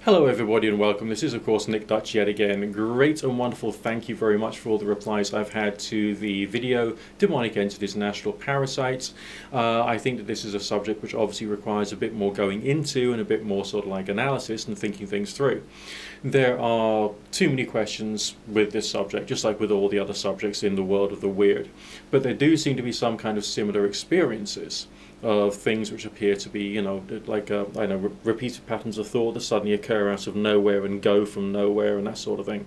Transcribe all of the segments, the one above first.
Hello everybody and welcome. This is of course Nick Dutch yet again. Great and wonderful, thank you very much for all the replies I've had to the video Demonic Entities and Astral Parasites. I think that this is a subject which obviously requires a bit more going into and a bit more sort of like analysis and thinking things through. There are too many questions with this subject, just like with all the other subjects in the world of the weird. But there do seem to be some kind of similar experiences of things which appear to be, you know, like I know, repeated patterns of thought that suddenly occur out of nowhere and go from nowhere and that sort of thing.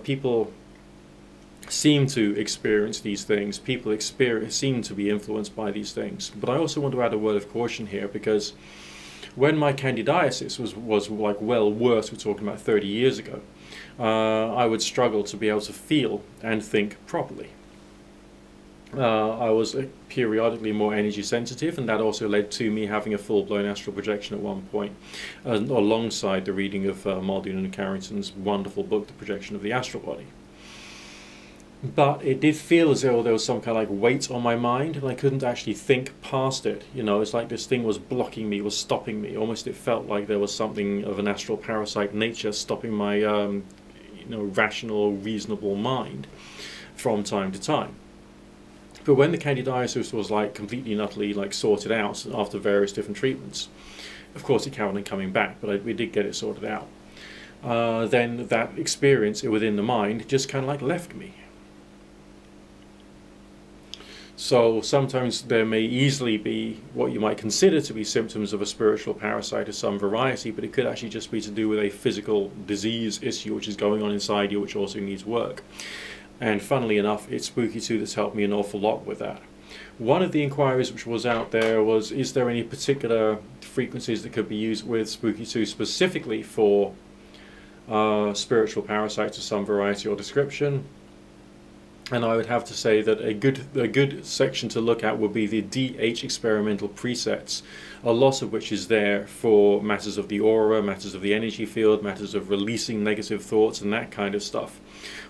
People seem to experience these things. People seem to be influenced by these things. But I also want to add a word of caution here, because when my candidiasis was like well worse, we're talking about 30 years ago, I would struggle to be able to feel and think properly. I was periodically more energy sensitive, and that also led to me having a full-blown astral projection at one point, alongside the reading of Muldoon and Carrington's wonderful book, The Projection of the Astral Body. But it did feel as though there was some kind of like weight on my mind, and I couldn't actually think past it. You know, it's like this thing was blocking me, was stopping me. Almost it felt like there was something of an astral parasite nature stopping my, you know, rational, reasonable mind from time to time. But when the candidiasis was like completely and utterly like sorted out after various different treatments, of course it carried on coming back, but we did get it sorted out. Then that experience within the mind just kind of like left me. So sometimes there may easily be what you might consider to be symptoms of a spiritual parasite of some variety, but it could actually just be to do with a physical disease issue which is going on inside you, which also needs work. And funnily enough, it's Spooky 2 that's helped me an awful lot with that. One of the inquiries which was out there was, is there any particular frequencies that could be used with Spooky 2 specifically for spiritual parasites of some variety or description? And I would have to say that a good section to look at would be the DH experimental presets, a lot of which is there for matters of the aura, matters of the energy field, matters of releasing negative thoughts and that kind of stuff,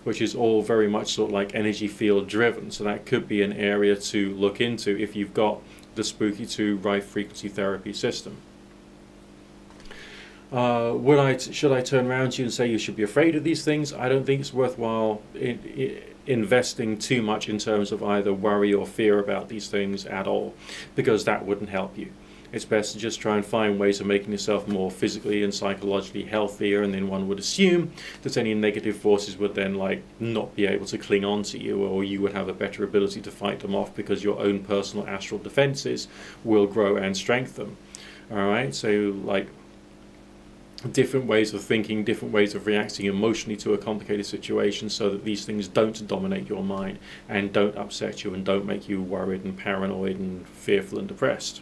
which is all very much sort of like energy field driven. So that could be an area to look into if you've got the Spooky 2 Rife frequency therapy system. Should I turn around to you and say you should be afraid of these things? I don't think it's worthwhile investing too much in terms of either worry or fear about these things at all, because that wouldn't help you. It's best to just try and find ways of making yourself more physically and psychologically healthier, and then one would assume that any negative forces would then like not be able to cling on to you, or you would have a better ability to fight them off because your own personal astral defenses will grow and strengthen. Alright, so like different ways of thinking, different ways of reacting emotionally to a complicated situation, so that these things don't dominate your mind and don't upset you and don't make you worried and paranoid and fearful and depressed.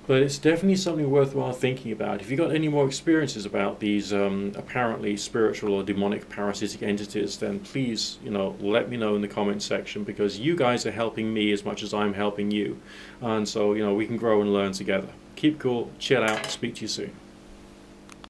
But it's definitely something worthwhile thinking about. If you've got any more experiences about these apparently spiritual or demonic parasitic entities, then please, you know, let me know in the comments section, because you guys are helping me as much as I'm helping you. And so, you know, we can grow and learn together. Keep cool, chill out, speak to you soon.